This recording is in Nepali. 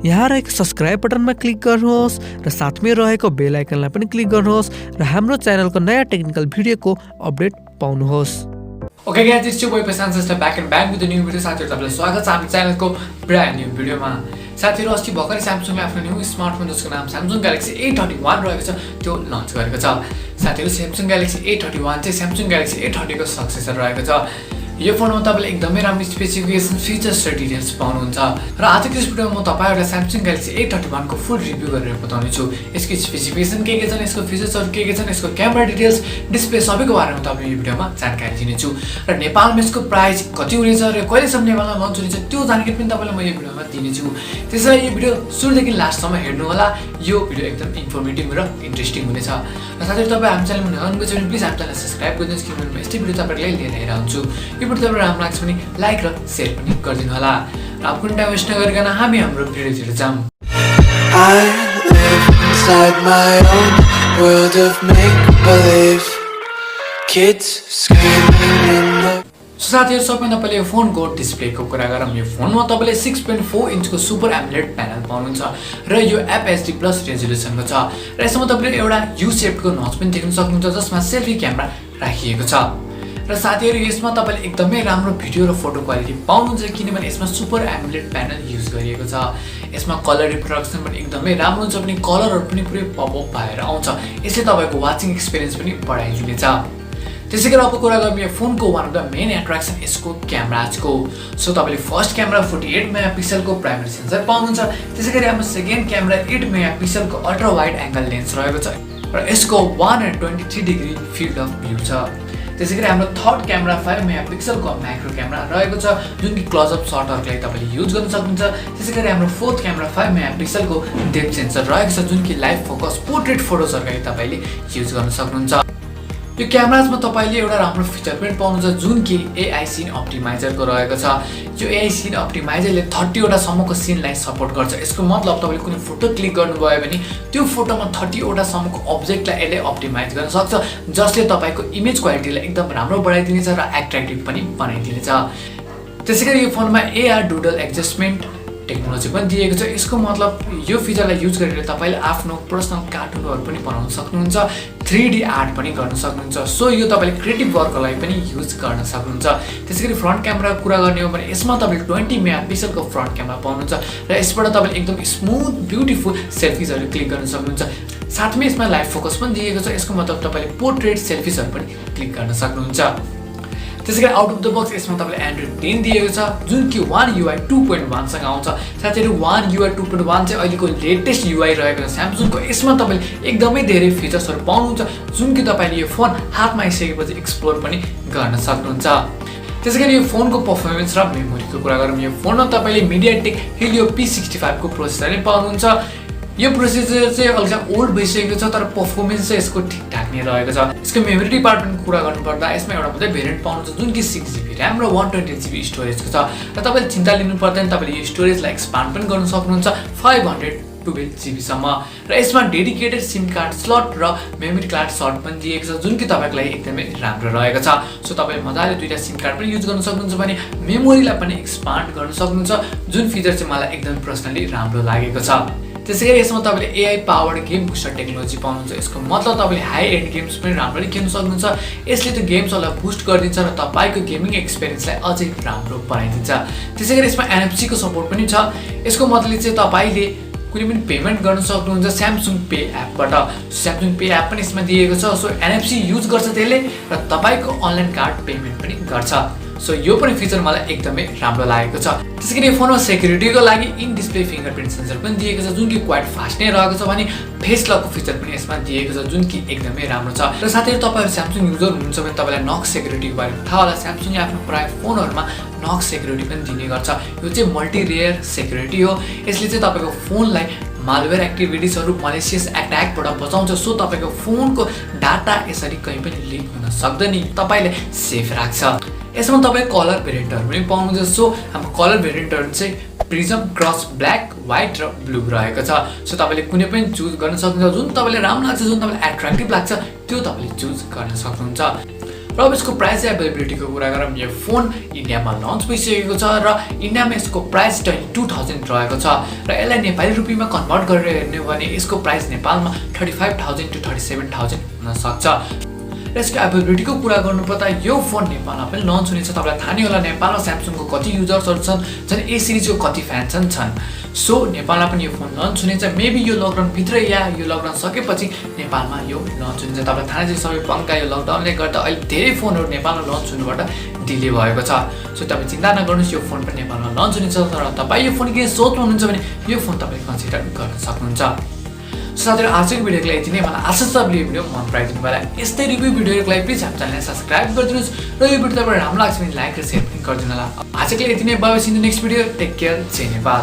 यहाँ रहेको सब्स्क्राइब बटनमा क्लिक गर्नुहोस् र साथमै रहेको बेल आइकनलाई पनि क्लिक गर्नुहोस् र हाम्रो च्यानलको नयाँ टेक्निकल भिडियोको अपडेट पाउनुहोस्। Okay guys, it's your boy Prasanth Sister back with a new video. साथीहरु तपाईलाई स्वागत छ हाम्रो च्यानलको ब्रान्ड न्यू भिडियोमा। साथीहरु अस्ति भर्खरै Samsungले आफ्नो न्यू स्मार्टफोन जसको नाम Samsung Galaxy A31 रहेको छ त्यो लन्च गरेको छ। साथीहरु Samsung Galaxy A31 चाहिँ Samsung Galaxy A30 को सक्सेसर रहेको छ। यो फोनमा तपाईले एकदमै राम्रो स्पेसिफिकेसन फिचर्स र डिटेल्स पाउनुहुन्छ र आजको यस भिडियोमा म तपाईहरुलाई Samsung Galaxy A31 को फुल रिभ्यु गरेर बताउने छु। यसको स्पेसिफिकेसन के छन्, यसको फिचर्सहरु के छन्, यसको क्यामेरा डिटेल्स, डिस्प्ले सबैको बारेमा तपाईले यो भिडियोमा जानकारी दिनेछु र नेपालमा यसको प्राइस कति हुनेछ र कहिलेसम्म नेपालमा लन्च हुनेछ त्यो जानकारी पनि तपाईलाई म यो भिडियोमा दिनेछु। त्यसैले यो भिडियो सुरुदेखि लास्टसम्म हेर्नु होला। यो भिडियो एकदम इन्फर्मेटिभ र इन्ट्रेस्टिङ हुनेछ। र साथै तपाई हाम्रो च्यानलमा नयाँ हुनुहुन्छ भने प्लिज हाम्रो च्यानललाई सब्स्क्राइब गरिदिनुस् किनभने म यस्तै भिडियो तपाईहरुलाई लिएर आइरहन्छु। यो भिडियो तपाईलाई राम्रो लाग्छ भने लाइक र शेयर पनि गरिदिनु होला। र अब कुनै टाइम वेस्ट नगरिकन हामी हाम्रो भिडियोतिर जाऊँ। I live inside my own world of make-believe. Kids screaming in the साथीहरु सबैभन्दा पहिले यो फोनको डिस्प्लेको कुरा गरौँ। यो फोनमा तपाईले 6.4 इन्चको सुपर एमोलेड प्यानल पाउनुहुन्छ र यो FHD+ रेजोल्युसनको छ र यसमा तपाईले एउटा यु शेपको नच पनि देख्न सक्नुहुन्छ जसमा सेल्फी क्यामेरा राखिएको छ। र साथीहरु यसमा तपाईले एकदमै राम्रो भिडियो र फोटो क्वालिटी पाउनुहुन्छ किनभने यसमा सुपर एमोलेड प्यानल युज गरिएको छ। यसमा कलर रिप्रोडक्सन पनि एकदमै राम्रो हुन्छ, पनि कलरहरु पनि पुरै पपअप भएर आउँछ। यसले तपाईको वाचिङ एक्सपिरियन्स पनि बढाइदिनेछ। त्यसैगरी अब कुरा गरौँ यो फोनको one of the main attraction यसको क्यामेराजको। सो तपाईले फर्स्ट क्यामेरा 48 मेगापिक्सलको प्राइमरी सेन्सर पाउनुहुन्छ। त्यसैगरी हाम्रो सेकेन्ड क्यामेरा 8 मेगापिक्सलको अल्ट्रा वाइड एंगल लेन्स रहेको छ र यसको 123 डिग्री फिल्ड अफ भ्यू छ। त्यसैगरी हाम्रो थर्ड क्यामेरा 5 मेगापिक्सलको म्याक्रो क्यामेरा रहेको छ जुन कि क्लोज अप शटहरुको लागि तपाईले युज गर्न सक्नुहुन्छ। त्यसैगरी हाम्रो फोर्थ क्यामेरा 5 मेगापिक्सलको डेप्थ सेन्सर रहेको छ जुन कि लाइभ फोकस पोर्ट्रेट फोटोजहरुको लागि तपाईले युज गर्न सक्नुहुन्छ। यो क्यामेराजमा तपाईले एउटा राम्रो फिचर पनि पाउनुहुन्छ जुन कि AI सीन अप्टिमाइजरको रहेको छ। यो AI सीन अप्टिमाइजरले 30 वटा सम्मको सीनलाई सपोर्ट गर्छ। यसको मतलब तपाईले कुनै फोटो क्लिक गर्नुभयो भने त्यो फोटोमा 30 वटा सम्मको अब्जेक्टलाई यसले अप्टिमाइज गर्न सक्छ जसले तपाईको इमेज क्वालिटीलाई एकदम राम्रो बढाइदिनेछ र एट्र्याक्टिभ पनि बनाइदिनेछ। त्यसैगरी यो फोनमा AR डुडल एडजस्टमेन्ट टेक्नोलोजी पनि दिएको छ। यसको मतलब यो फिचरलाई युज गरेर तपाईले आफ्नो पर्सनल कार्टुनहरु पनि बनाउन सक्नुहुन्छ, 3D आर्ट पनि गर्न सक्नुहुन्छ। सो यो तपाईले क्रिएटिभ वर्कको लागि पनि युज गर्न सक्नुहुन्छ। त्यसैगरी फ्रन्ट क्यामेराको कुरा गर्ने हो भने यसमा तपाईले 20 मेगापिक्सलको फ्रन्ट क्यामेरा पाउनुहुन्छ र यसबाट तपाईले एकदम स्मुथ ब्युटिफुल सेल्फिजहरु क्लिक गर्न सक्नुहुन्छ। साथमै यसमा लाइभ फोकस पनि दिएको छ। यसको मतलब तपाईले पोर्ट्रेट सेल्फिजहरु पनि क्लिक गर्न सक्नुहुन्छ। त्यसैगरी आउट अफ द बक्स यसमा तपाईले एन्ड्रोइड 10 दिएको छ जुन कि One UI 2.1 सँग आउँछ। साथैहरु One UI 2.1 चाहिँ अहिलेको लेटेस्ट UI रहेको छ Samsungको। यसमा तपाईले एकदमै धेरै फिचर्सहरु पाउनुहुन्छ जुन कि तपाईले यो फोन हातमा आइसकेपछि एक्सप्लोर पनि गर्न सक्नुहुन्छ। त्यसैगरी यो फोनको परफर्मेन्स र मेमोरीको कुरा गरौँ। यो फोनमा तपाईले MediaTek Helio P65 को प्रोसेसर नै पाउनुहुन्छ। यो प्रोसेसर चाहिँ अलिकति ओल्ड भइसकेको छ तर पर्फर्मेन्स चाहिँ यसको ठिकठाक नै रहेको छ। यसको मेमोरी डिपार्टमेन्टको कुरा गर्नुपर्दा यसमा एउटा मात्रै भेरिएन्ट पाउनुहुन्छ जुन कि 6GB RAM र 128GB स्टोरेजको छ र तपाईले चिन्ता लिनु पर्दैन, तपाईले यो स्टोरेजलाई एक्सपान्ड पनि गर्न सक्नुहुन्छ 512GB सम्म। र यसमा डेडिकेटेड सिम कार्ड स्लट र मेमोरी कार्ड स्लट पनि दिएको छ जुन कि तपाईको लागि एकदमै राम्रो रहेको छ। सो तपाईले मजाले दुईटा सिम कार्ड पनि युज गर्न सक्नुहुन्छ भने मेमोरीलाई पनि एक्सपान्ड गर्न सक्नुहुन्छ जुन फिचर चाहिँ मलाई एकदम पर्सनली राम्रो लागेको छ। त्यसैगरी यसमा तपाईले AI powered game booster technology पाउनुहुन्छ। यसको मतलब तपाईले हाई एन्ड गेम्स पनि राम्ररी खेल्न सक्नुहुन्छ। यसले त्यो गेम्सहरुलाई बुस्ट गरिदिन्छ र तपाईको गेमिङ एक्सपिरियन्सलाई अझै राम्रो बनाइदिन्छ। त्यसैगरी यसमा NFC को सपोर्ट पनि छ। यसको मतलब चाहिँ तपाईले कुनै पनि पेमेन्ट गर्न सक्नुहुन्छ Samsung Pay एपबाट। Samsung Pay एप पनि यसमा दिएको छ। सो NFC युज गर्छ त्यसले र तपाईको अनलाइन कार्ड पेमेन्ट पनि गर्छ। सो यो पनि फिचर मलाई एकदमै राम्रो लागेको छ। त्यसैगरी यो फोनमा सेक्युरिटीको लागि इन डिस्प्ले फिंगरप्रिन्ट सेन्सर पनि दिएको छ जुन कि क्वाइट फास्ट नै रहेको छ भने फेस लकको फिचर पनि यसमा दिएको छ जुन कि एकदमै राम्रो छ। र साथै तपाईहरु Samsung युजर हुनुहुन्छ भने तपाईलाई नक सेक्युरिटीको बारेमा थाहा होला। Samsungले आफ्नो प्राय फोनहरुमा नक सेक्युरिटी पनि दिने गर्छ। यो चाहिँ मल्टी लेयर सेक्युरिटी हो। यसले चाहिँ तपाईको फोनलाई मालवेयर एक्टिभिटिजहरु मलेसियस अट्याकबाट बचाउँछ। सो तपाईको फोनको डाटा यसरी कहीँ पनि लिक हुन सक्दैन, तपाईलाई सेफ राख्छ। यसमा तपाई कलर भेरिएन्टहरु पनि पाउनुहुन्छ। सो हाम्रो कलर भेरिएन्टहरु चाहिँ प्रिजम, क्रस, ब्ल्याक, व्हाइट र ब्लू रहेको छ। सो तपाईले कुनै पनि चुज गर्न सक्नुहुन्छ जुन तपाईलाई राम्रो लाग्छ, जुन तपाईलाई एट्र्याक्टिभ लाग्छ त्यो तपाईले चुज गर्न सक्नुहुन्छ। र अब यसको प्राइस एभाइलेबिलिटीको कुरा गरौँ यो फोन इन्डियामा लन्च भइसकेको छ र इन्डियामा यसको प्राइस 22,000 रहेको छ र यसलाई नेपाली रुपियाँमा कन्भर्ट गरेर हेर्ने हो भने यसको प्राइस नेपालमा 35,000 to 37,000 हुन सक्छ। र यसको एभाइलेबिलिटीको कुरा गर्नुपर्दा यो फोन नेपालमा पनि लन्च हुनेछ। तपाईँलाई थाहा नै होला नेपालमा स्यामसङको कति युजर्सहरू छन्, झन् ए सिरिजको कति फ्यान्स छन्। सो नेपालमा पनि यो फोन लन्च हुनेछ। मेबी यो लकडाउनभित्र या यो लकडाउन सकेपछि नेपालमा यो लन्च हुनेछ। तपाईँलाई थाहा नै छ सबै पङ्का यो लकडाउनले गर्दा अहिले धेरै फोनहरू नेपालमा लन्च हुनुबाट डिले भएको छ। सो तपाईँ चिन्ता नगर्नुहोस्, यो फोन पनि नेपालमा लन्च हुनेछ। तर तपाईँ यो फोन किन सोच्नु हुनुहुन्छ भने यो फोन तपाईँले कन्सिडर गर्न सक्नुहुन्छ। साथीहरू आजको भिडियोको लागि यति नै। मलाई आशा छ तपाईँले यो भिडियो मन पराइदिनु भयो। यस्तै रिभ्यू भिडियोको लागि प्लिज हाम्रो च्यानललाई सब्सक्राइब गरिदिनुहोस् र यो भिडियो तपाईँलाई राम्रो लाग्छ भने लाइक र सेयर पनि गरिदिनु होला। आजको लागि यति नै। Bye bye, see in the next video. Take care. जय नेपाल।